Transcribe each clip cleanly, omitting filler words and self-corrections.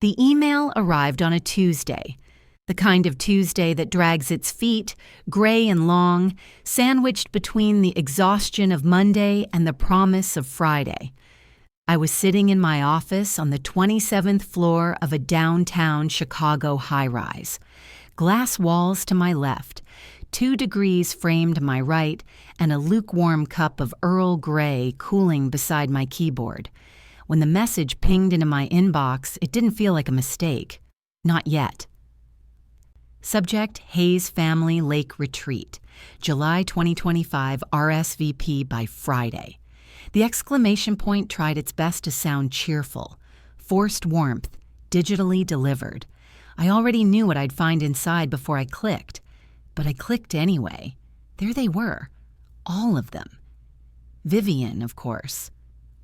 The email arrived on a Tuesday, the kind of Tuesday that drags its feet, gray and long, sandwiched between the exhaustion of Monday and the promise of Friday. I was sitting in my office on the 27th floor of a downtown Chicago high-rise. Glass walls to my left, 2 degrees framed my right, and a lukewarm cup of Earl Grey cooling beside my keyboard. When the message pinged into my inbox, it didn't feel like a mistake. Not yet. Subject: Hayes Family Lake Retreat, July 2025, RSVP by Friday. The exclamation point tried its best to sound cheerful. Forced warmth, digitally delivered. I already knew what I'd find inside before I clicked. But I clicked anyway. There they were. All of them. Vivian, of course,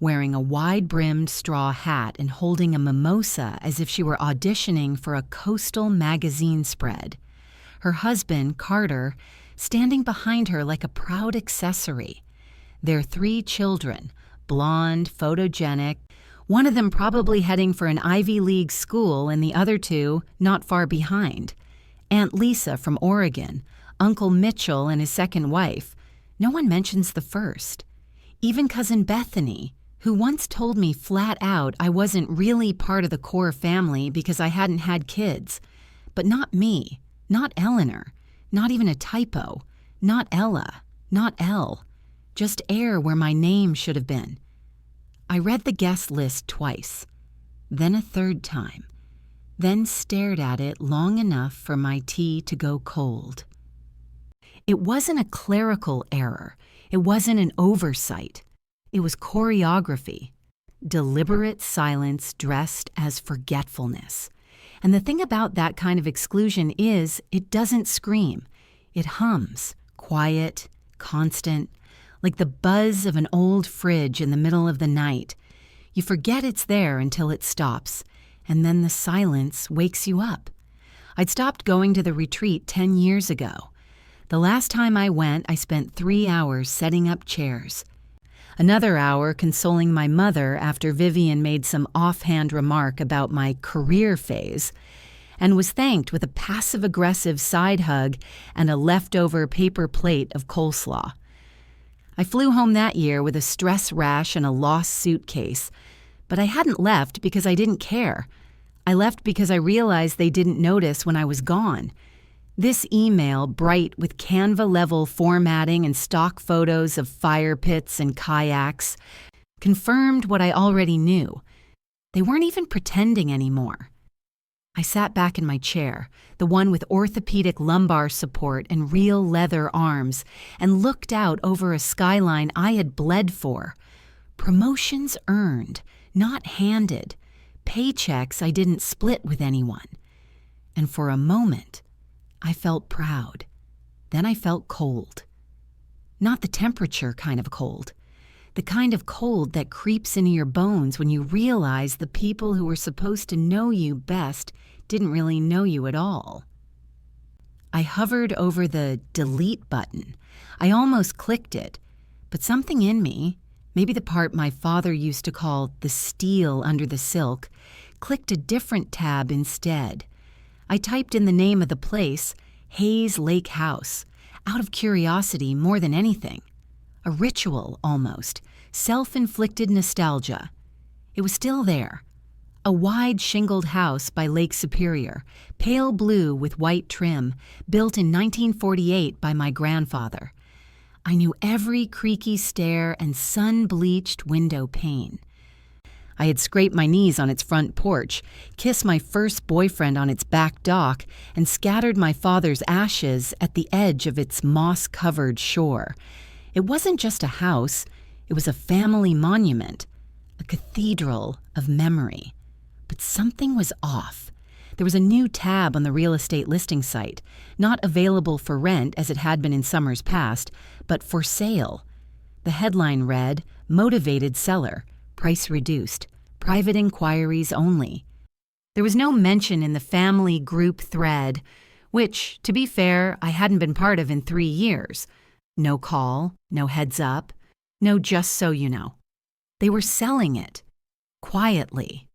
wearing a wide-brimmed straw hat and holding a mimosa as if she were auditioning for a coastal magazine spread. Her husband, Carter, standing behind her like a proud accessory. Their 3 children, blonde, photogenic, one of them probably heading for an Ivy League school and the other 2 not far behind. Aunt Lisa from Oregon, Uncle Mitchell and his second wife. No one mentions the first. Even Cousin Bethany, who once told me flat out I wasn't really part of the core family because I hadn't had kids. But not me, not Eleanor, not even a typo, not Ella, not Elle. Just air where my name should have been. I read the guest list twice, then a third time, then stared at it long enough for my tea to go cold. It wasn't a clerical error. It wasn't an oversight. It was choreography, deliberate silence dressed as forgetfulness. And the thing about that kind of exclusion is it doesn't scream. It hums, quiet, constant, like the buzz of an old fridge in the middle of the night. You forget it's there until it stops, and then the silence wakes you up. I'd stopped going to the retreat 10 years ago. The last time I went, I spent 3 hours setting up chairs. Another hour consoling my mother after Vivian made some offhand remark about my career phase, and was thanked with a passive-aggressive side hug and a leftover paper plate of coleslaw. I flew home that year with a stress rash and a lost suitcase, but I hadn't left because I didn't care. I left because I realized they didn't notice when I was gone. This email, bright with Canva-level formatting and stock photos of fire pits and kayaks, confirmed what I already knew. They weren't even pretending anymore. I sat back in my chair, the one with orthopedic lumbar support and real leather arms, and looked out over a skyline I had bled for. Promotions earned, not handed. Paychecks I didn't split with anyone. And for a moment, I felt proud. Then I felt cold. Not the temperature kind of cold. The kind of cold that creeps into your bones when you realize the people who were supposed to know you best didn't really know you at all. I hovered over the delete button. I almost clicked it, but something in me, maybe the part my father used to call the steel under the silk, clicked a different tab instead. I typed in the name of the place, Hayes Lake House, out of curiosity more than anything. A ritual, almost. Self-inflicted nostalgia. It was still there. A wide shingled house by Lake Superior, pale blue with white trim, built in 1948 by my grandfather. I knew every creaky stair and sun-bleached window pane. I had scraped my knees on its front porch, kissed my first boyfriend on its back dock, and scattered my father's ashes at the edge of its moss-covered shore. It wasn't just a house, it was a family monument, a cathedral of memory. But something was off. There was a new tab on the real estate listing site, not available for rent as it had been in summers past, but for sale. The headline read, "Motivated Seller, Price Reduced, Private Inquiries Only." There was no mention in the family group thread, which, to be fair, I hadn't been part of in 3 years. No call, no heads up, no just so you know. They were selling it, quietly,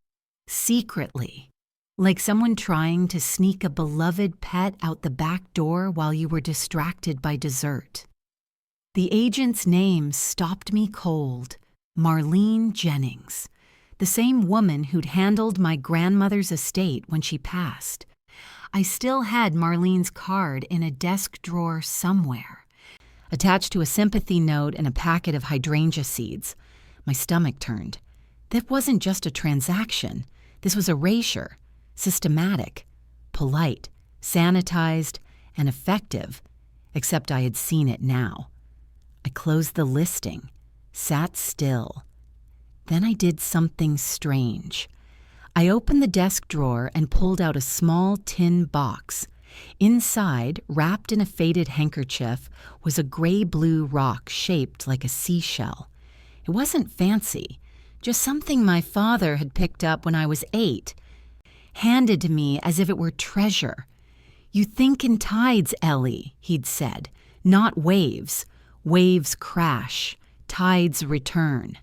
secretly. like someone trying to sneak a beloved pet out the back door while you were distracted by dessert. The agent's name stopped me cold. Marlene Jennings, the same woman who'd handled my grandmother's estate when she passed. I still had Marlene's card in a desk drawer somewhere, attached to a sympathy note and a packet of hydrangea seeds. My stomach turned. That wasn't just a transaction. This was erasure, systematic, polite, sanitized, and effective, except I had seen it now. I closed the listing, sat still. Then I did something strange. I opened the desk drawer and pulled out a small tin box. Inside, wrapped in a faded handkerchief, was a gray-blue rock shaped like a seashell. It wasn't fancy, just something my father had picked up when I was 8, handed to me as if it were treasure. "You think in tides, Ellie," he'd said, "not waves. Waves crash, tides return."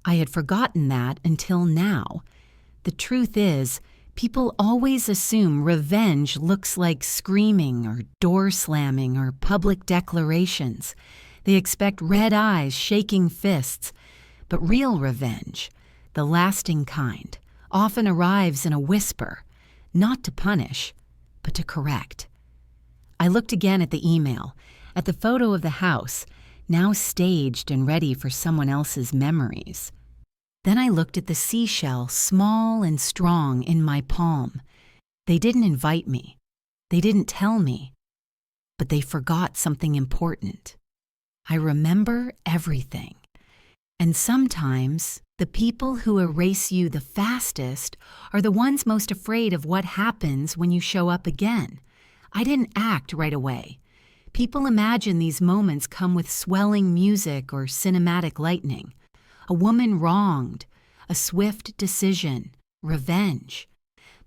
I had forgotten that until now. The truth is, people always assume revenge looks like screaming or door slamming or public declarations. They expect red eyes, shaking fists. But real revenge, the lasting kind, often arrives in a whisper, not to punish, but to correct. I looked again at the email, at the photo of the house, now staged and ready for someone else's memories. Then I looked at the seashell, small and strong, in my palm. They didn't invite me. They didn't tell me. But they forgot something important. I remember everything. And sometimes, the people who erase you the fastest are the ones most afraid of what happens when you show up again. I didn't act right away. People imagine these moments come with swelling music or cinematic lightning. A woman wronged, a swift decision, revenge.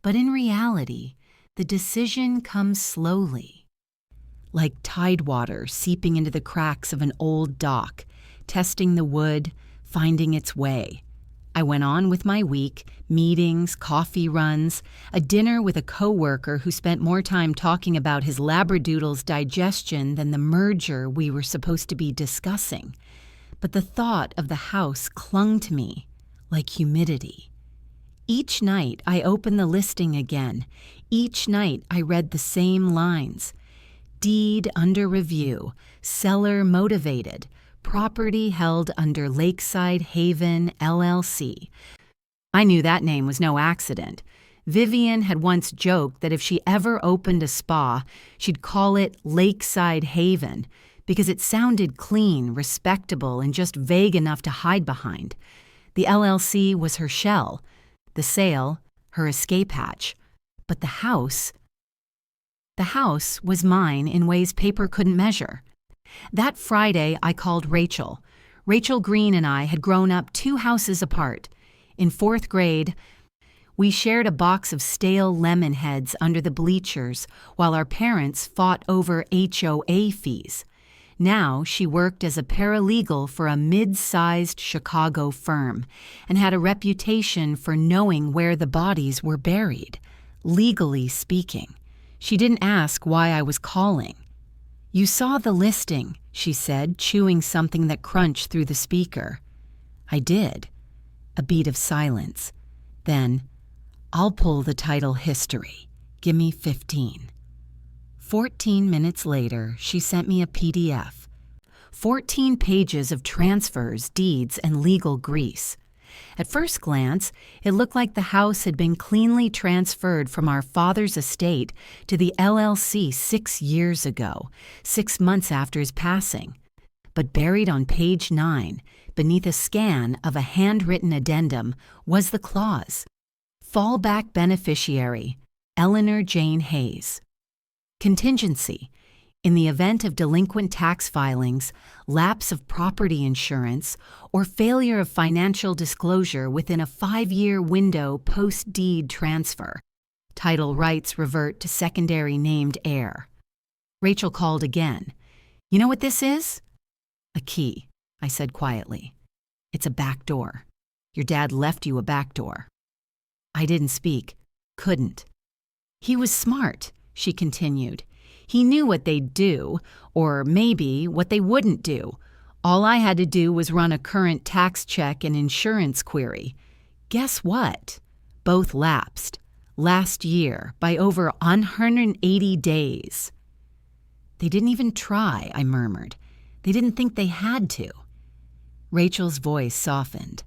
But in reality, the decision comes slowly, like tidewater seeping into the cracks of an old dock, testing the wood, finding its way. I went on with my week, meetings, coffee runs, a dinner with a coworker who spent more time talking about his labradoodle's digestion than the merger we were supposed to be discussing. But the thought of the house clung to me like humidity. Each night I opened the listing again. Each night I read the same lines. Deed under review, seller motivated, property held under Lakeside Haven, LLC. I knew that name was no accident. Vivian had once joked that if she ever opened a spa, she'd call it Lakeside Haven, because it sounded clean, respectable, and just vague enough to hide behind. The LLC was her shell, the sale, her escape hatch. But the house was mine in ways paper couldn't measure. That Friday, I called Rachel. Rachel Green and I had grown up 2 houses apart. In 4th grade, we shared a box of stale lemon heads under the bleachers while our parents fought over HOA fees. Now she worked as a paralegal for a mid-sized Chicago firm and had a reputation for knowing where the bodies were buried, legally speaking. She didn't ask why I was calling. "You saw the listing," she said, chewing something that crunched through the speaker. I did. A beat of silence. Then, "I'll pull the title history. Give me 15. 14 minutes later, she sent me a PDF. 14 pages of transfers, deeds, and legal grease. At first glance, it looked like the house had been cleanly transferred from our father's estate to the LLC 6 years ago, 6 months after his passing. But buried on page 9, beneath a scan of a handwritten addendum, was the clause. Fallback beneficiary, Eleanor Jane Hayes. Contingency. In the event of delinquent tax filings, lapse of property insurance, or failure of financial disclosure within a 5-year window post-deed transfer, title rights revert to secondary named heir. Rachel called again. "You know what this is?" "A key," I said quietly. "It's a back door. Your dad left you a back door." I didn't speak, couldn't. He was smart, she continued. He knew what they'd do, or maybe what they wouldn't do. All I had to do was run a current tax check and insurance query. Guess what? Both lapsed. Last year, by over 180 days. They didn't even try, I murmured. They didn't think they had to. Rachel's voice softened.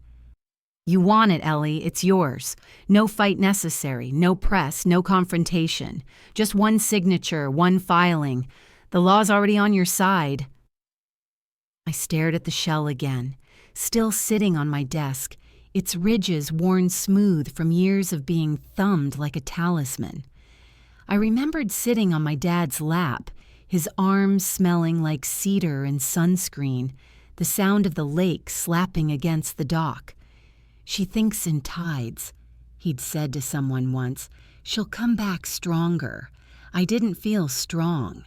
You want it, Ellie. It's yours. No fight necessary, no press, no confrontation. Just one signature, one filing. The law's already on your side. I stared at the shell again, still sitting on my desk, its ridges worn smooth from years of being thumbed like a talisman. I remembered sitting on my dad's lap, his arms smelling like cedar and sunscreen, the sound of the lake slapping against the dock. She thinks in tides, he'd said to someone once. She'll come back stronger. I didn't feel strong.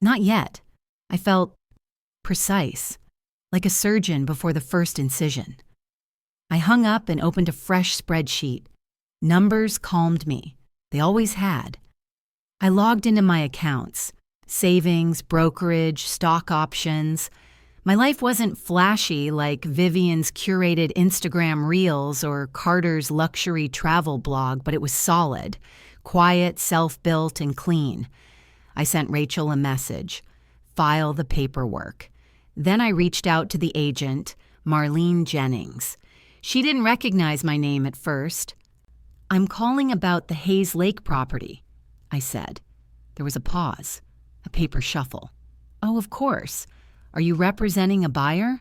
Not yet. I felt precise, like a surgeon before the first incision. I hung up and opened a fresh spreadsheet. Numbers calmed me. They always had. I logged into my accounts. Savings, brokerage, stock options. My life wasn't flashy like Vivian's curated Instagram reels or Carter's luxury travel blog, but it was solid, quiet, self-built, and clean. I sent Rachel a message. File the paperwork. Then I reached out to the agent, Marlene Jennings. She didn't recognize my name at first. I'm calling about the Hayes Lake property, I said. There was a pause, a paper shuffle. Oh, of course. Are you representing a buyer?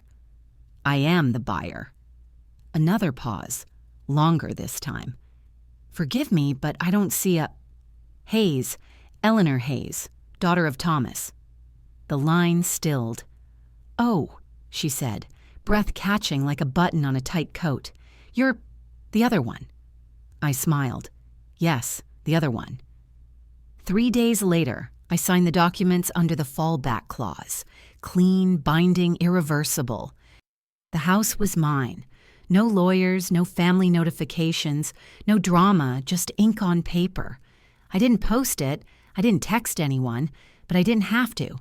I am the buyer. Another pause, longer this time. Forgive me, but I don't see a... Hayes, Eleanor Hayes, daughter of Thomas. The line stilled. Oh, she said, breath catching like a button on a tight coat. You're the other one. I smiled. Yes, the other one. 3 days later, I signed the documents under the fallback clause. Clean, binding, irreversible. The house was mine. No lawyers, no family notifications, no drama, just ink on paper. I didn't post it, I didn't text anyone, but I didn't have to,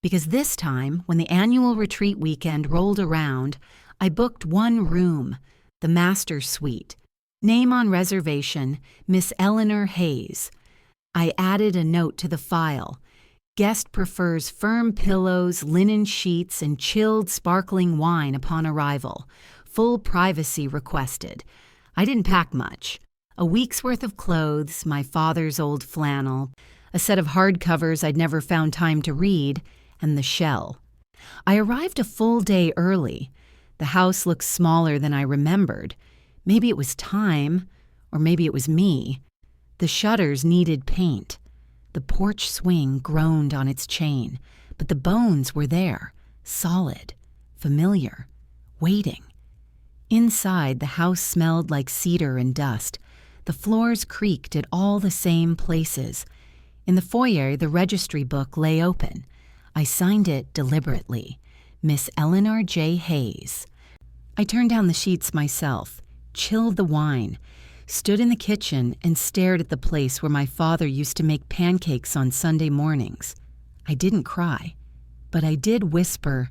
because this time, when the annual retreat weekend rolled around, I booked one room, the master suite. Name on reservation, Miss Eleanor Hayes. I added a note to the file. Guest prefers firm pillows, linen sheets, and chilled sparkling wine upon arrival. Full privacy requested. I didn't pack much. A week's worth of clothes, my father's old flannel, a set of hardcovers I'd never found time to read, and the shell. I arrived a full day early. The house looked smaller than I remembered. Maybe it was time, or maybe it was me. The shutters needed paint. The porch swing groaned on its chain, but the bones were there, solid, familiar, waiting. Inside, the house smelled like cedar and dust. The floors creaked at all the same places. In the foyer, the registry book lay open. I signed it deliberately. Miss Eleanor J. Hayes. I turned down the sheets myself, chilled the wine, stood in the kitchen and stared at the place where my father used to make pancakes on Sunday mornings. I didn't cry, but I did whisper,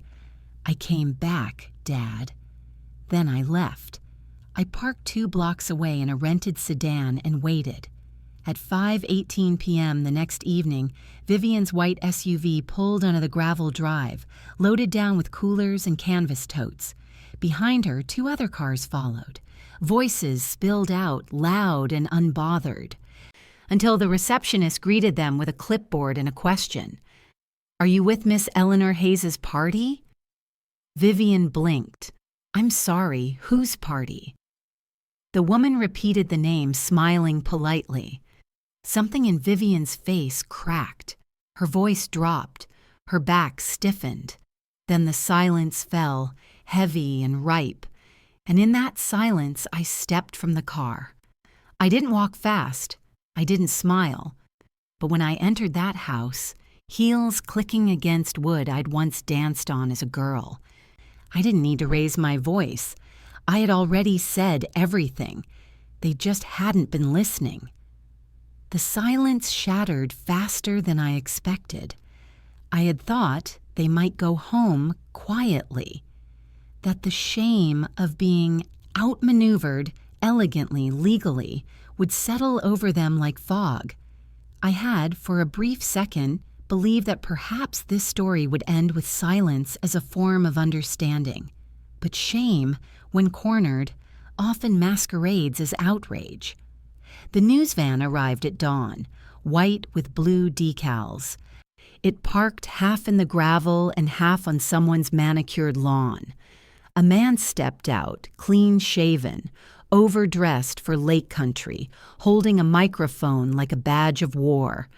I came back, Dad. Then I left. I parked 2 blocks away in a rented sedan and waited. At 5:18 p.m. the next evening, Vivian's white SUV pulled onto the gravel drive, loaded down with coolers and canvas totes. Behind her, 2 other cars followed. Voices spilled out, loud and unbothered, until the receptionist greeted them with a clipboard and a question. Are you with Miss Eleanor Hayes's party? Vivian blinked. I'm sorry, whose party? The woman repeated the name, smiling politely. Something in Vivian's face cracked. Her voice dropped. Her back stiffened. Then the silence fell, heavy and ripe. And in that silence, I stepped from the car. I didn't walk fast. I didn't smile. But when I entered that house, heels clicking against wood I'd once danced on as a girl, I didn't need to raise my voice. I had already said everything. They just hadn't been listening. The silence shattered faster than I expected. I had thought they might go home quietly, that the shame of being outmaneuvered elegantly, legally, would settle over them like fog. I had, for a brief second, believed that perhaps this story would end with silence as a form of understanding. But shame, when cornered, often masquerades as outrage. The news van arrived at dawn, white with blue decals. It parked half in the gravel and half on someone's manicured lawn. A man stepped out, clean-shaven, overdressed for lake country, holding a microphone like a badge of war.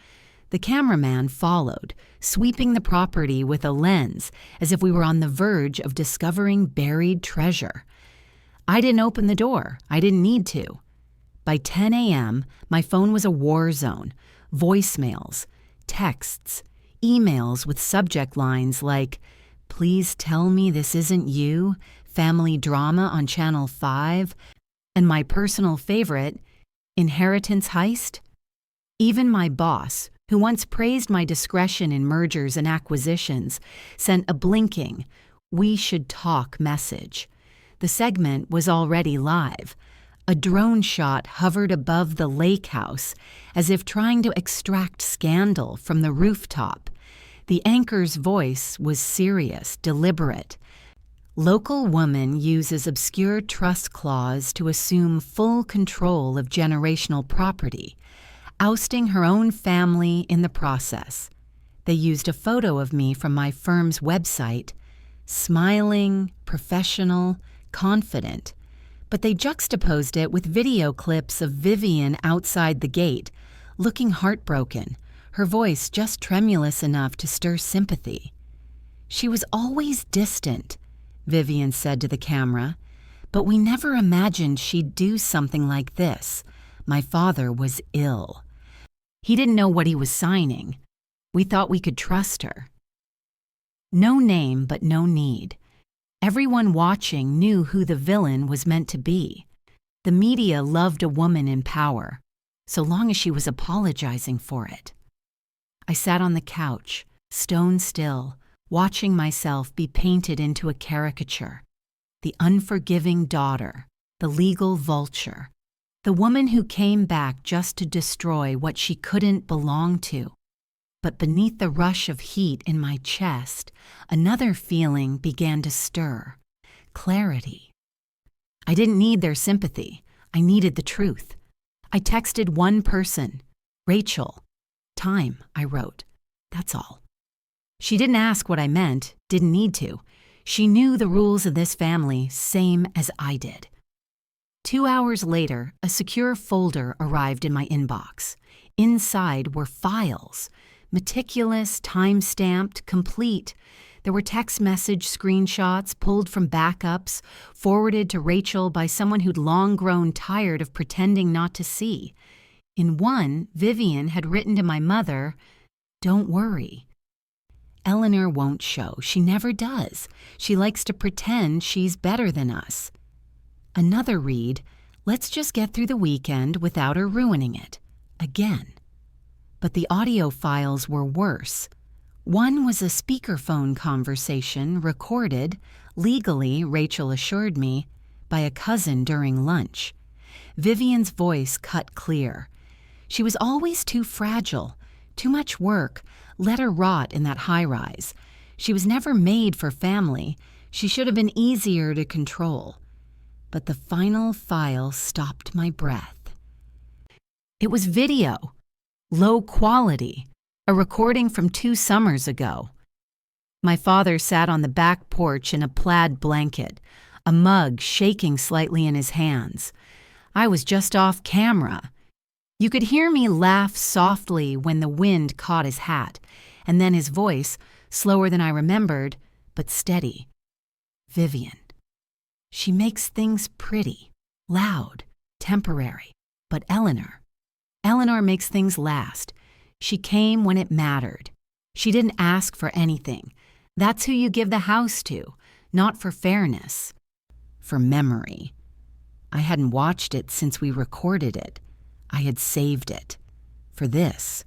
The cameraman followed, sweeping the property with a lens as if we were on the verge of discovering buried treasure. I didn't open the door. I didn't need to. By 10 a.m., my phone was a war zone. Voicemails, texts, emails with subject lines like, "Please tell me this isn't you," family drama on Channel 5, and my personal favorite, inheritance heist. Even my boss, who once praised my discretion in mergers and acquisitions, sent a blinking, "We should talk" message. The segment was already live. A drone shot hovered above the lake house, as if trying to extract scandal from the rooftop. The anchor's voice was serious, deliberate. Local woman uses obscure trust clause to assume full control of generational property, ousting her own family in the process. They used a photo of me from my firm's website, smiling, professional, confident, but they juxtaposed it with video clips of Vivian outside the gate, looking heartbroken, her voice just tremulous enough to stir sympathy. "She was always distant," Vivian said to the camera, "but we never imagined she'd do something like this. My father was ill. He didn't know what he was signing. We thought we could trust her." No name, but no need. Everyone watching knew who the villain was meant to be. The media loved a woman in power, so long as she was apologizing for it. I sat on the couch, stone still, watching myself be painted into a caricature. The unforgiving daughter, the legal vulture, the woman who came back just to destroy what she couldn't belong to. But beneath the rush of heat in my chest, another feeling began to stir: clarity. I didn't need their sympathy. I needed the truth. I texted one person, Rachel. "Time," I wrote. That's all. She didn't ask what I meant, didn't need to. She knew the rules of this family, same as I did. 2 hours later, a secure folder arrived in my inbox. Inside were files. Meticulous, time-stamped, complete. There were text message screenshots pulled from backups, forwarded to Rachel by someone who'd long grown tired of pretending not to see. In one, Vivian had written to my mother, "Don't worry. Eleanor won't show. She never does. She likes to pretend she's better than us." Another read, "Let's just get through the weekend without her ruining it." Again. But the audio files were worse. One was a speakerphone conversation recorded, legally, Rachel assured me, by a cousin during lunch. Vivian's voice cut clear. She was always too fragile, too much work, let her rot in that high-rise. She was never made for family. She should have been easier to control. But the final file stopped my breath. It was video. Low quality, a recording from 2 summers ago. My father sat on the back porch in a plaid blanket, a mug shaking slightly in his hands. I was just off camera. You could hear me laugh softly when the wind caught his hat, and then his voice, slower than I remembered, but steady. "Vivian. She makes things pretty, loud, temporary, but Eleanor makes things last. She came when it mattered. She didn't ask for anything. That's who you give the house to, not for fairness. For memory." I hadn't watched it since we recorded it. I had saved it. for this.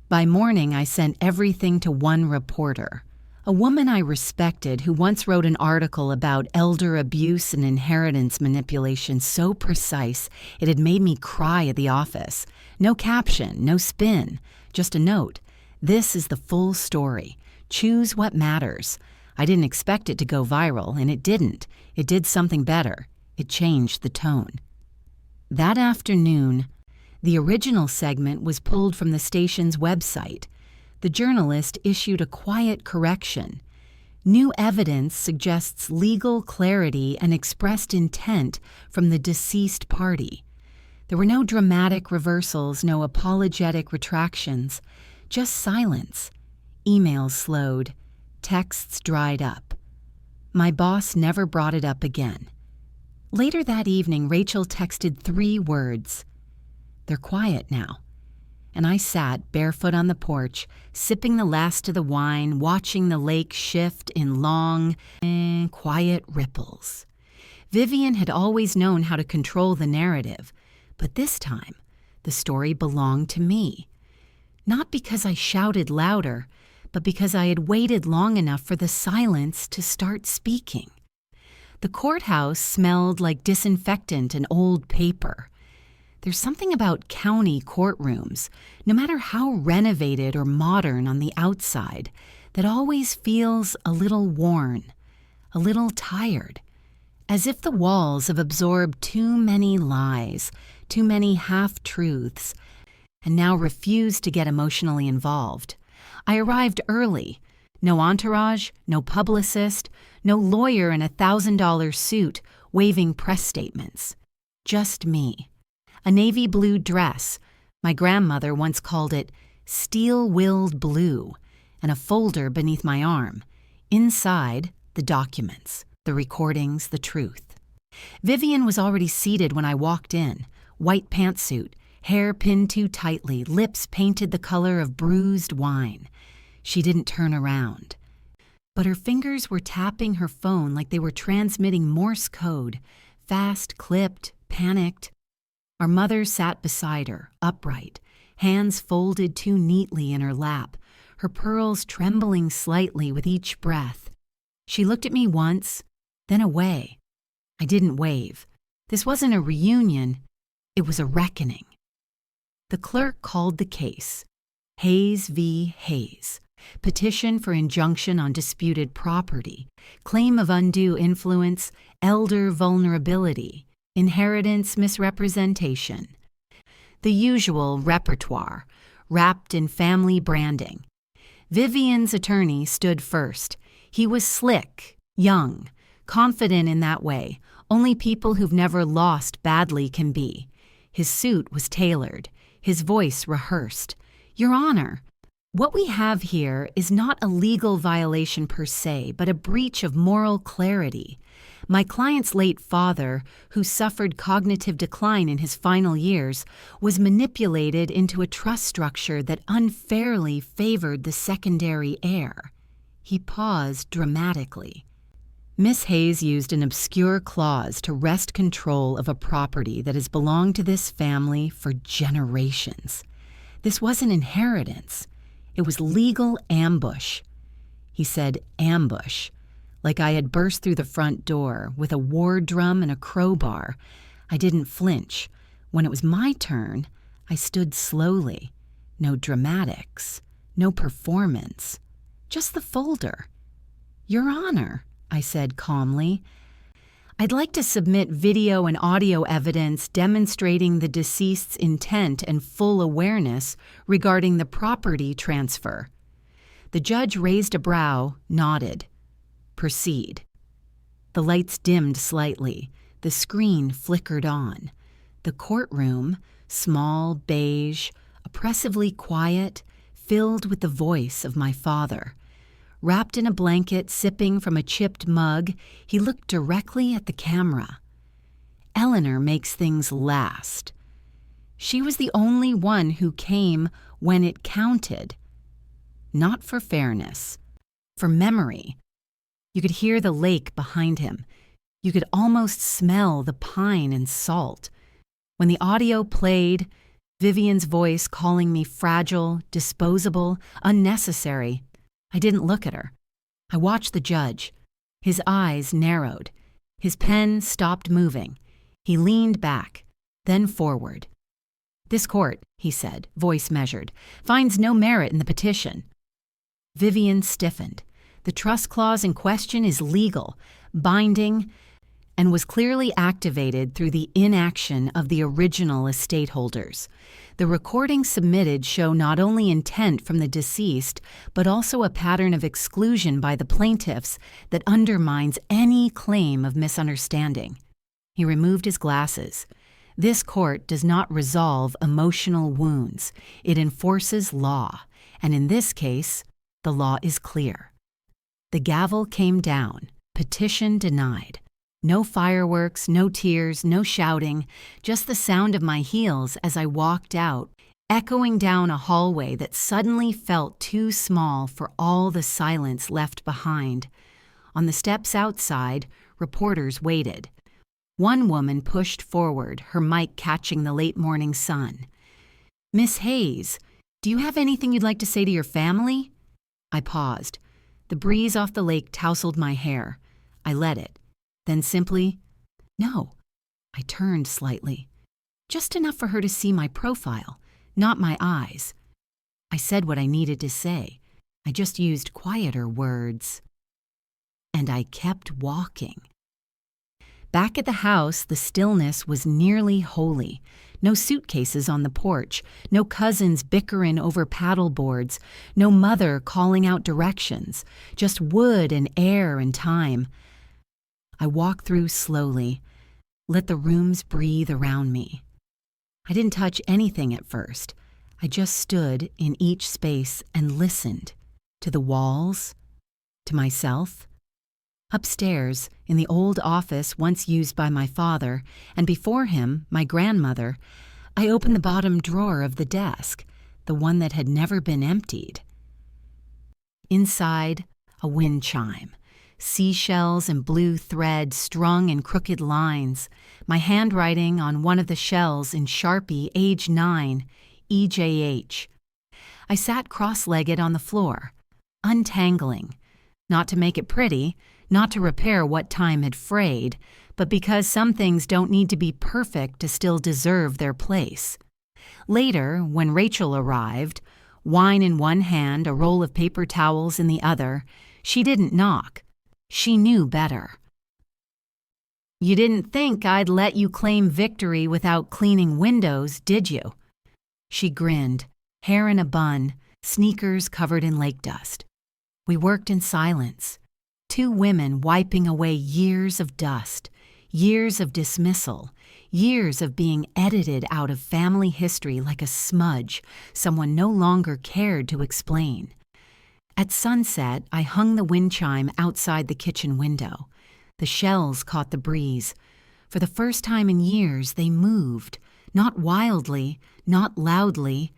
By morning, I sent everything to one reporter, a woman I respected who once wrote an article about elder abuse and inheritance manipulation so precise it had made me cry at the office. No caption, no spin, just a note. This is the full story. Choose what matters. I didn't expect it to go viral, and it didn't. It did something better. It changed the tone. That afternoon, the original segment was pulled from the station's website. The journalist issued a quiet correction. New evidence suggests legal clarity and expressed intent from the deceased party. There were no dramatic reversals, no apologetic retractions, just silence. Emails slowed, texts dried up. My boss never brought it up again. Later that evening, Rachel texted 3 words. They're quiet now. And I sat barefoot on the porch, sipping the last of the wine, watching the lake shift in long, quiet ripples. Vivian had always known how to control the narrative, but this time, the story belonged to me. Not because I shouted louder, but because I had waited long enough for the silence to start speaking. The courthouse smelled like disinfectant and old paper. There's something about county courtrooms, no matter how renovated or modern on the outside, that always feels a little worn, a little tired, as if the walls have absorbed too many lies, too many half-truths, and now refuse to get emotionally involved. I arrived early. No entourage, no publicist, no lawyer in a $1,000 suit waving press statements. Just me. A navy blue dress. My grandmother once called it steel-willed blue, and a folder beneath my arm. Inside, the documents, the recordings, the truth. Vivian was already seated when I walked in. White pantsuit, hair pinned too tightly, lips painted the color of bruised wine. She didn't turn around. But her fingers were tapping her phone like they were transmitting Morse code, fast, clipped, panicked. Our mother sat beside her, upright, hands folded too neatly in her lap, her pearls trembling slightly with each breath. She looked at me once, then away. I didn't wave. This wasn't a reunion. It was a reckoning. The clerk called the case. Hayes v. Hayes. Petition for injunction on disputed property. Claim of undue influence. Elder vulnerability. Inheritance misrepresentation. The usual repertoire, wrapped in family branding. Vivian's attorney stood first. He was slick, young, confident in that way. Only people who've never lost badly can be. His suit was tailored, his voice rehearsed. Your Honor, what we have here is not a legal violation per se, but a breach of moral clarity. My client's late father, who suffered cognitive decline in his final years, was manipulated into a trust structure that unfairly favored the secondary heir. He paused dramatically. Miss Hayes used an obscure clause to wrest control of a property that has belonged to this family for generations. This wasn't inheritance. It was legal ambush. He said ambush. Like I had burst through the front door with a war drum and a crowbar. I didn't flinch. When it was my turn, I stood slowly. No dramatics, no performance, just the folder. Your Honor, I said calmly, I'd like to submit video and audio evidence demonstrating the deceased's intent and full awareness regarding the property transfer. The judge raised a brow, nodded. Proceed. The lights dimmed slightly. The screen flickered on. The courtroom, small, beige, oppressively quiet, filled with the voice of my father. Wrapped in a blanket, sipping from a chipped mug, he looked directly at the camera. Eleanor makes things last. She was the only one who came when it counted. Not for fairness, for memory. You could hear the lake behind him. You could almost smell the pine and salt. When the audio played, Vivian's voice calling me fragile, disposable, unnecessary. I didn't look at her. I watched the judge. His eyes narrowed. His pen stopped moving. He leaned back, then forward. "This court," he said, voice measured, "finds no merit in the petition." Vivian stiffened. The trust clause in question is legal, binding, and was clearly activated through the inaction of the original estate holders. The recordings submitted show not only intent from the deceased, but also a pattern of exclusion by the plaintiffs that undermines any claim of misunderstanding. He removed his glasses. This court does not resolve emotional wounds. It enforces law, and in this case, the law is clear. The gavel came down, petition denied. No fireworks, no tears, no shouting, just the sound of my heels as I walked out, echoing down a hallway that suddenly felt too small for all the silence left behind. On the steps outside, reporters waited. One woman pushed forward, her mic catching the late morning sun. "Miss Hayes, do you have anything you'd like to say to your family?" I paused. The breeze off the lake tousled my hair. I let it. Then simply, "No." I turned slightly. Just enough for her to see my profile, not my eyes. I said what I needed to say. I just used quieter words. And I kept walking. Back at the house, the stillness was nearly holy. No suitcases on the porch, no cousins bickering over paddle boards, no mother calling out directions, just wood and air and time. I walked through slowly, let the rooms breathe around me. I didn't touch anything at first. I just stood in each space and listened to the walls, to myself. Upstairs, in the old office once used by my father, and before him, my grandmother, I opened the bottom drawer of the desk, the one that had never been emptied. Inside, a wind chime, seashells and blue thread strung in crooked lines, my handwriting on one of the shells in Sharpie, age 9, EJH. I sat cross-legged on the floor, untangling, not to make it pretty, not to repair what time had frayed, but because some things don't need to be perfect to still deserve their place. Later, when Rachel arrived, wine in one hand, a roll of paper towels in the other, she didn't knock. She knew better. "You didn't think I'd let you claim victory without cleaning windows, did you?" She grinned, hair in a bun, sneakers covered in lake dust. We worked in silence. Two women wiping away years of dust, years of dismissal, years of being edited out of family history like a smudge someone no longer cared to explain. At sunset, I hung the wind chime outside the kitchen window. The shells caught the breeze. For the first time in years, they moved, not wildly, not loudly,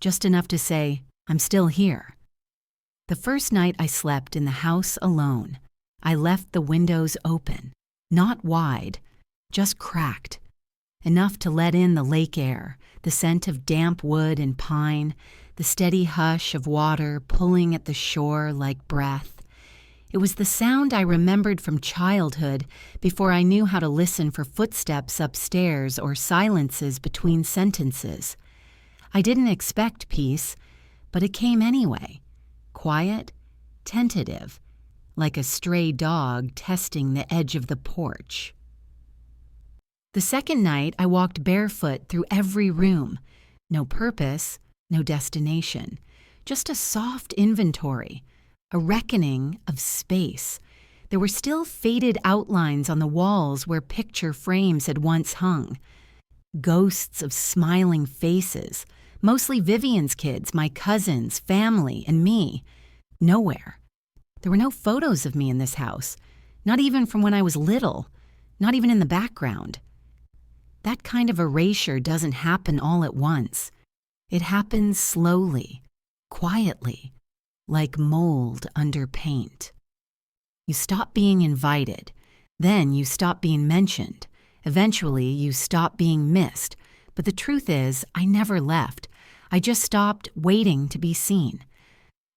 just enough to say, "I'm still here." The first night I slept in the house alone, I left the windows open, not wide, just cracked, enough to let in the lake air, the scent of damp wood and pine, the steady hush of water pulling at the shore like breath. It was the sound I remembered from childhood before I knew how to listen for footsteps upstairs or silences between sentences. I didn't expect peace, but it came anyway. Quiet, tentative, like a stray dog testing the edge of the porch. The second night, I walked barefoot through every room. No purpose, no destination, just a soft inventory, a reckoning of space. There were still faded outlines on the walls where picture frames had once hung. Ghosts of smiling faces, mostly Vivian's kids, my cousins, family, and me. Nowhere. There were no photos of me in this house, not even from when I was little, not even in the background. That kind of erasure doesn't happen all at once. It happens slowly, quietly, like mold under paint. You stop being invited, then you stop being mentioned. Eventually, you stop being missed, But the truth is, I never left. I just stopped waiting to be seen.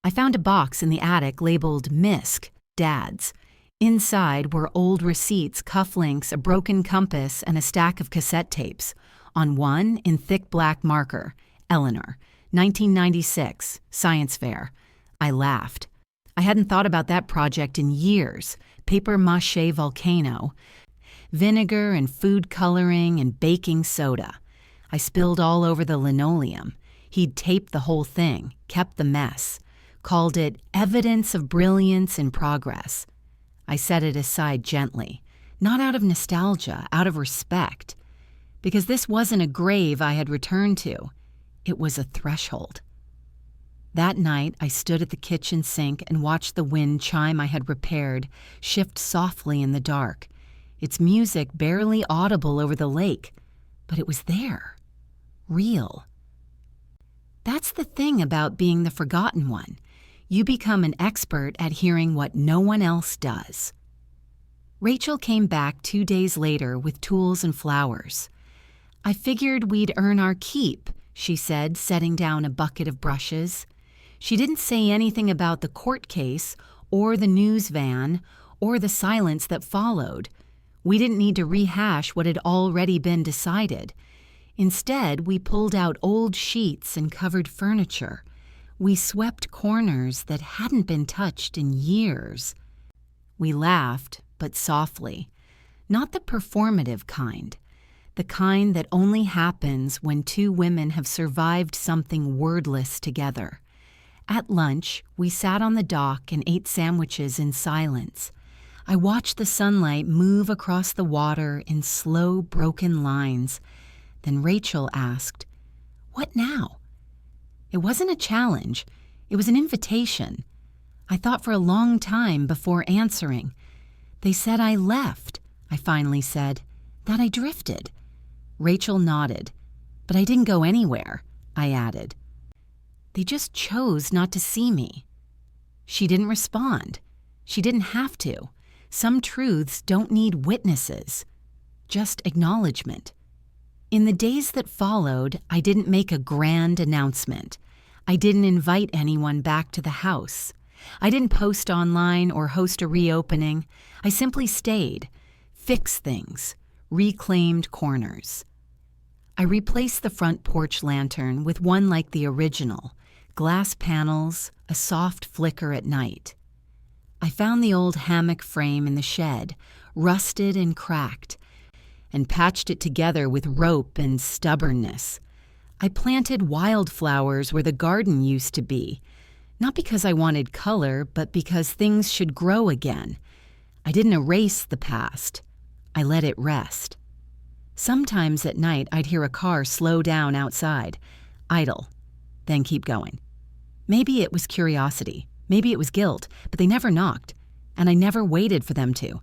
I found a box in the attic labeled MISC, Dad's. Inside were old receipts, cufflinks, a broken compass, and a stack of cassette tapes. On one, in thick black marker, Eleanor, 1996, Science Fair. I laughed. I hadn't thought about that project in years. Paper mache volcano. Vinegar and food coloring and baking soda. I spilled all over the linoleum. He'd taped the whole thing, kept the mess. Called it evidence of brilliance in progress. I set it aside gently, not out of nostalgia, out of respect. Because this wasn't a grave I had returned to. It was a threshold. That night, I stood at the kitchen sink and watched the wind chime I had repaired shift softly in the dark, its music barely audible over the lake, but it was there, real. That's the thing about being the forgotten one. You become an expert at hearing what no one else does. Rachel came back 2 days later with tools and flowers. I figured we'd earn our keep, she said, setting down a bucket of brushes. She didn't say anything about the court case or the news van or the silence that followed. We didn't need to rehash what had already been decided. Instead, we pulled out old sheets and covered furniture. We swept corners that hadn't been touched in years. We laughed, but softly. Not the performative kind. The kind that only happens when two women have survived something wordless together. At lunch, we sat on the dock and ate sandwiches in silence. I watched the sunlight move across the water in slow, broken lines. Then Rachel asked, "What now?" It wasn't a challenge. It was an invitation. I thought for a long time before answering. "They said I left," I finally said, "that I drifted." Rachel nodded. "But I didn't go anywhere," I added. "They just chose not to see me." She didn't respond. She didn't have to. Some truths don't need witnesses, just acknowledgement. In the days that followed, I didn't make a grand announcement. I didn't invite anyone back to the house. I didn't post online or host a reopening. I simply stayed, fixed things, reclaimed corners. I replaced the front porch lantern with one like the original, glass panels, a soft flicker at night. I found the old hammock frame in the shed, rusted and cracked, and patched it together with rope and stubbornness. I planted wildflowers where the garden used to be, not because I wanted color, but because things should grow again. I didn't erase the past. I let it rest. Sometimes at night I'd hear a car slow down outside, idle, then keep going. Maybe it was curiosity, maybe it was guilt, but they never knocked, and I never waited for them to.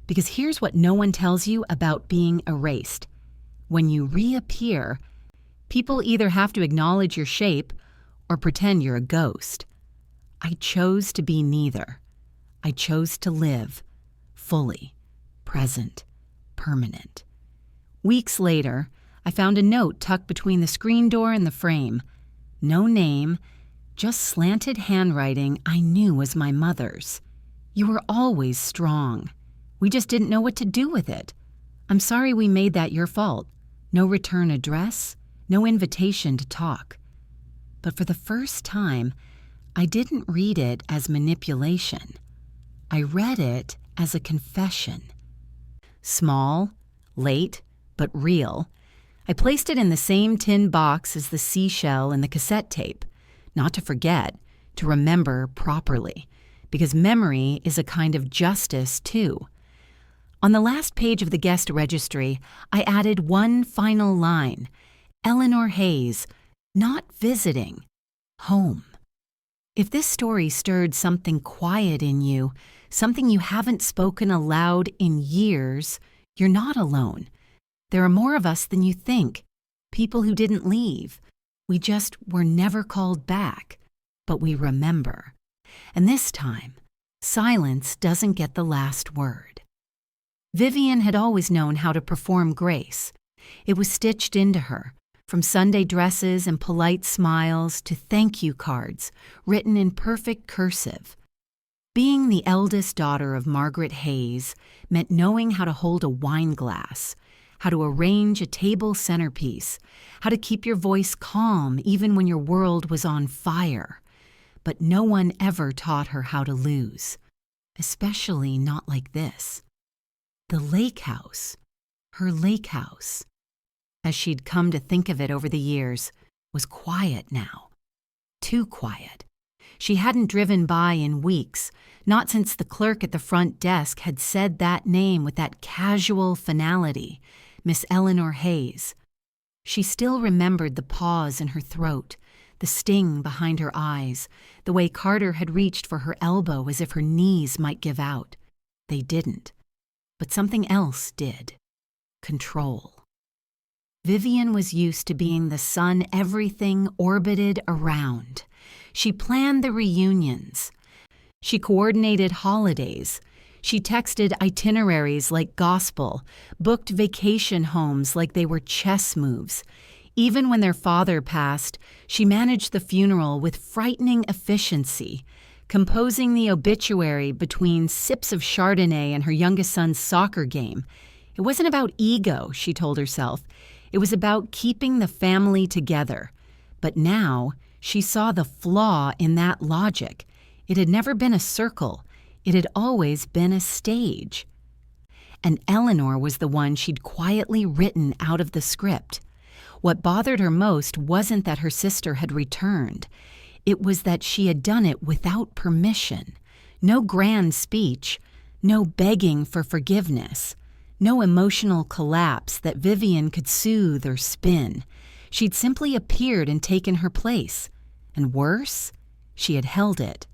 Because here's what no one tells you about being erased. When you reappear, people either have to acknowledge your shape or pretend you're a ghost. I chose to be neither. I chose to live, fully, present, permanent. Weeks later, I found a note tucked between the screen door and the frame. No name, just slanted handwriting I knew was my mother's. "You were always strong. We just didn't know what to do with it. I'm sorry we made that your fault. No return address, no invitation to talk." But for the first time, I didn't read it as manipulation. I read it as a confession. Small, late, but real. I placed it in the same tin box as the seashell and the cassette tape. Not to forget, to remember properly. Because memory is a kind of justice, too. On the last page of the guest registry, I added one final line. Eleanor Hayes, not visiting, home. If this story stirred something quiet in you, something you haven't spoken aloud in years, you're not alone. There are more of us than you think, people who didn't leave. We just were never called back, but we remember. And this time, silence doesn't get the last word. Vivian had always known how to perform grace. It was stitched into her, from Sunday dresses and polite smiles to thank you cards written in perfect cursive. Being the eldest daughter of Margaret Hayes meant knowing how to hold a wine glass, how to arrange a table centerpiece, how to keep your voice calm even when your world was on fire. But no one ever taught her how to lose, especially not like this. The lake house, her lake house, as she'd come to think of it over the years, was quiet now. Too quiet. She hadn't driven by in weeks, not since the clerk at the front desk had said that name with that casual finality, Miss Eleanor Hayes. She still remembered the pause in her throat, the sting behind her eyes, the way Carter had reached for her elbow as if her knees might give out. They didn't. But something else did. Control. Vivian was used to being the sun everything orbited around. She planned the reunions. She coordinated holidays. She texted itineraries like gospel, booked vacation homes like they were chess moves. Even when their father passed, she managed the funeral with frightening efficiency, composing the obituary between sips of Chardonnay and her youngest son's soccer game. It wasn't about ego, she told herself. It was about keeping the family together. But now, she saw the flaw in that logic. It had never been a circle. It had always been a stage. And Eleanor was the one she'd quietly written out of the script. What bothered her most wasn't that her sister had returned. It was that she had done it without permission. No grand speech, no begging for forgiveness, no emotional collapse that Vivian could soothe or spin. She'd simply appeared and taken her place. And worse, she had held it.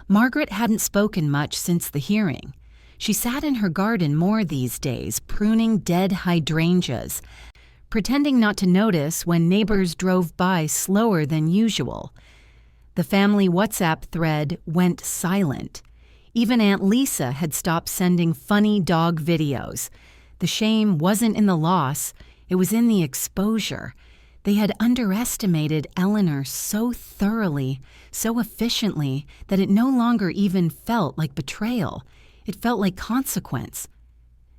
Margaret hadn't spoken much since the hearing. She sat in her garden more these days, pruning dead hydrangeas, pretending not to notice when neighbors drove by slower than usual. The family WhatsApp thread went silent. Even Aunt Lisa had stopped sending funny dog videos. The shame wasn't in the loss, it was in the exposure. They had underestimated Eleanor so thoroughly, so efficiently, that it no longer even felt like betrayal. It felt like consequence.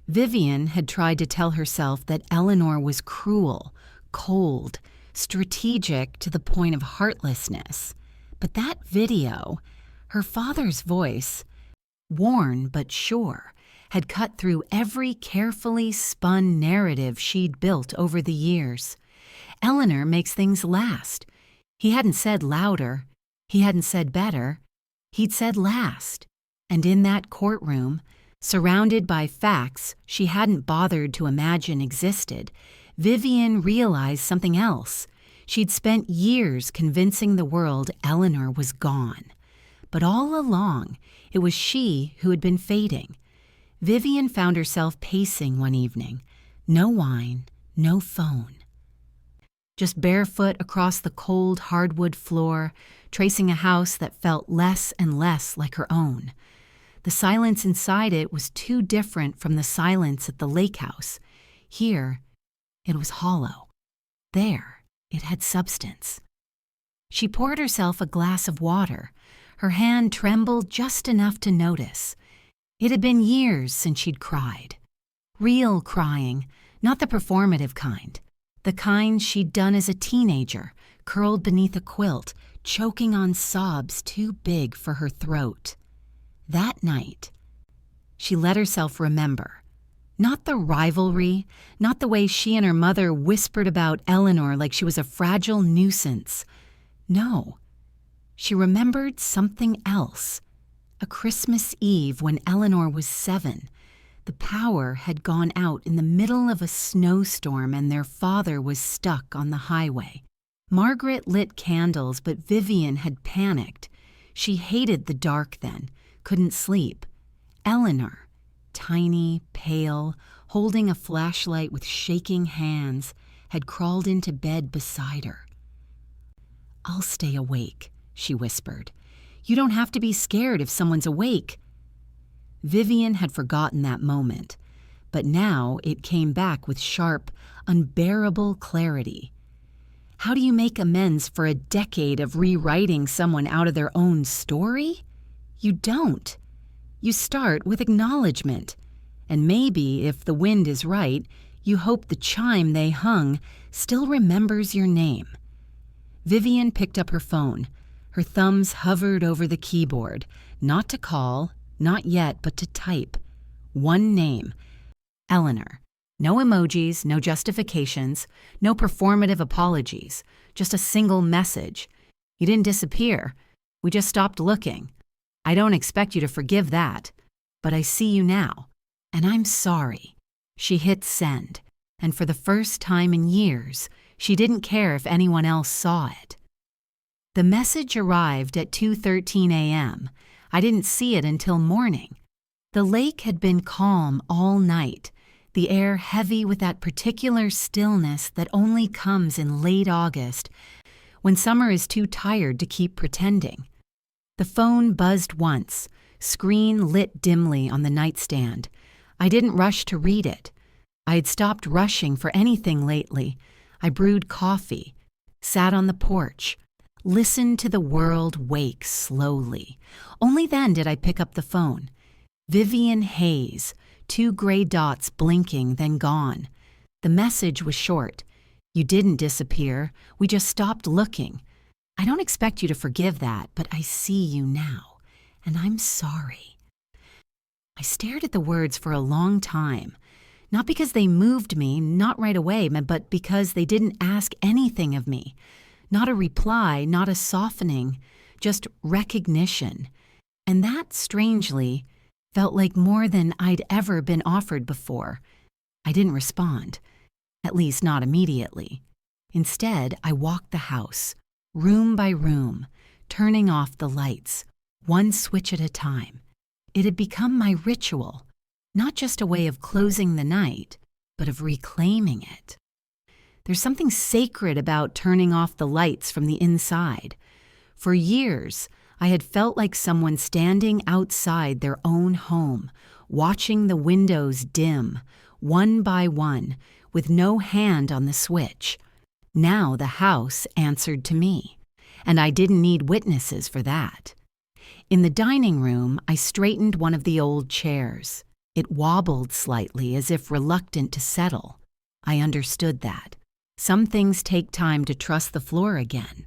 Vivian had tried to tell herself that Eleanor was cruel, cold, strategic to the point of heartlessness. But that video, her father's voice, worn but sure, had cut through every carefully spun narrative she'd built over the years. Eleanor makes things last. He hadn't said louder. He hadn't said better. He'd said last. And in that courtroom, surrounded by facts she hadn't bothered to imagine existed, Vivian realized something else. She'd spent years convincing the world Eleanor was gone. But all along, it was she who had been fading. Vivian found herself pacing one evening. No wine, no phone. Just barefoot across the cold hardwood floor, tracing a house that felt less and less like her own. The silence inside it was too different from the silence at the lake house. Here, it was hollow. There, it had substance. She poured herself a glass of water. Her hand trembled just enough to notice. It had been years since she'd cried. Real crying, not the performative kind. The kind she'd done as a teenager, curled beneath a quilt, choking on sobs too big for her throat. That night, she let herself remember. Not the rivalry, not the way she and her mother whispered about Eleanor like she was a fragile nuisance. No, she remembered something else. A Christmas Eve when Eleanor was 7. The power had gone out in the middle of a snowstorm and their father was stuck on the highway. Margaret lit candles, but Vivian had panicked. She hated the dark then, couldn't sleep. Eleanor, tiny, pale, holding a flashlight with shaking hands, had crawled into bed beside her. "I'll stay awake," she whispered. "You don't have to be scared if someone's awake." Vivian had forgotten that moment, but now it came back with sharp, unbearable clarity. How do you make amends for a decade of rewriting someone out of their own story? You don't. You start with acknowledgement. And maybe, if the wind is right, you hope the chime they hung still remembers your name. Vivian picked up her phone. Her thumbs hovered over the keyboard, not to call, not yet, but to type. One name, Eleanor. No emojis, no justifications, no performative apologies, just a single message. You didn't disappear. We just stopped looking. I don't expect you to forgive that, but I see you now, and I'm sorry. She hit send, and for the first time in years, she didn't care if anyone else saw it. The message arrived at 2:13 a.m. I didn't see it until morning. The lake had been calm all night, the air heavy with that particular stillness that only comes in late August, when summer is too tired to keep pretending. The phone buzzed once, screen lit dimly on the nightstand. I didn't rush to read it. I had stopped rushing for anything lately. I brewed coffee, sat on the porch, listened to the world wake slowly. Only then did I pick up the phone. Vivian Hayes, 2 gray dots blinking, then gone. The message was short. You didn't disappear. We just stopped looking. I don't expect you to forgive that, but I see you now, and I'm sorry. I stared at the words for a long time, not because they moved me, not right away, but because they didn't ask anything of me. Not a reply, not a softening, just recognition. And that, strangely, felt like more than I'd ever been offered before. I didn't respond, at least not immediately. Instead, I walked the house, room by room, turning off the lights, one switch at a time. It had become my ritual, not just a way of closing the night, but of reclaiming it. There's something sacred about turning off the lights from the inside. For years, I had felt like someone standing outside their own home, watching the windows dim, one by one, with no hand on the switch. Now the house answered to me, and I didn't need witnesses for that. In the dining room, I straightened one of the old chairs. It wobbled slightly, as if reluctant to settle. I understood that. Some things take time to trust the floor again.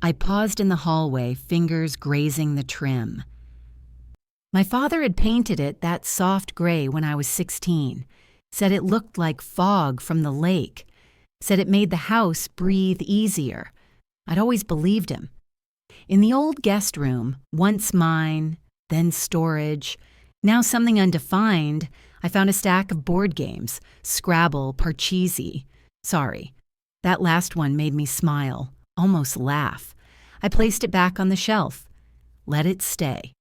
I paused in the hallway, fingers grazing the trim. My father had painted it that soft gray when I was 16, said it looked like fog from the lake, said it made the house breathe easier. I'd always believed him. In the old guest room, once mine, then storage, now something undefined, I found a stack of board games, Scrabble, Parcheesi. Sorry, that last one made me smile, almost laugh. I placed it back on the shelf. Let it stay.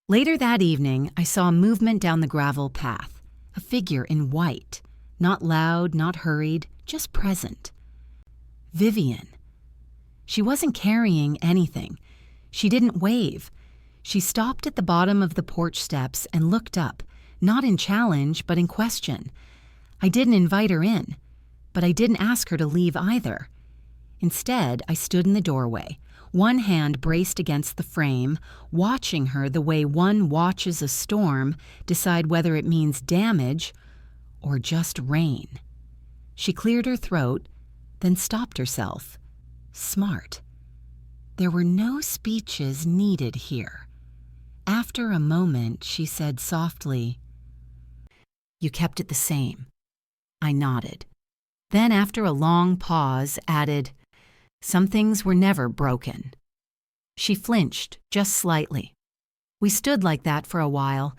Later that evening, I saw movement down the gravel path, a figure in white, not loud, not hurried, just present. Vivian. She wasn't carrying anything. She didn't wave. She stopped at the bottom of the porch steps and looked up, not in challenge, but in question. I didn't invite her in, but I didn't ask her to leave either. Instead, I stood in the doorway, one hand braced against the frame, watching her the way one watches a storm decide whether it means damage or just rain. She cleared her throat, then stopped herself. Smart. There were no speeches needed here. After a moment, she said softly, "You kept it the same." I nodded. Then, after a long pause, added, "Some things were never broken." She flinched, just slightly. We stood like that for a while,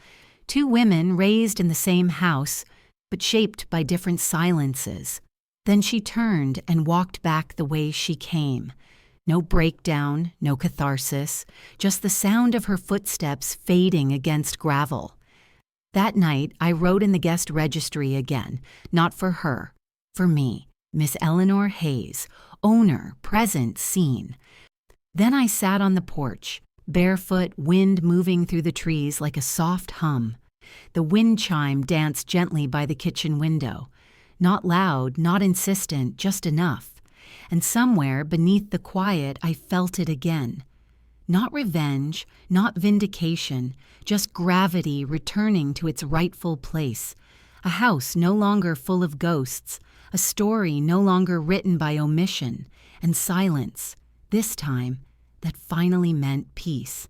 2 women raised in the same house, but shaped by different silences. Then she turned and walked back the way she came. No breakdown, no catharsis, just the sound of her footsteps fading against gravel. That night, I wrote in the guest registry again, not for her, for me, Miss Eleanor Hayes, owner, present, seen. Then I sat on the porch, barefoot, wind moving through the trees like a soft hum. The wind chime danced gently by the kitchen window. Not loud, not insistent, just enough. And somewhere beneath the quiet, I felt it again. Not revenge, not vindication, just gravity returning to its rightful place. A house no longer full of ghosts, a story no longer written by omission, and silence, this time, that finally meant peace.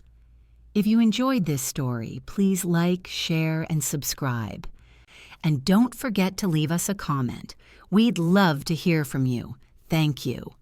If you enjoyed this story, please like, share, and subscribe. And don't forget to leave us a comment. We'd love to hear from you. Thank you.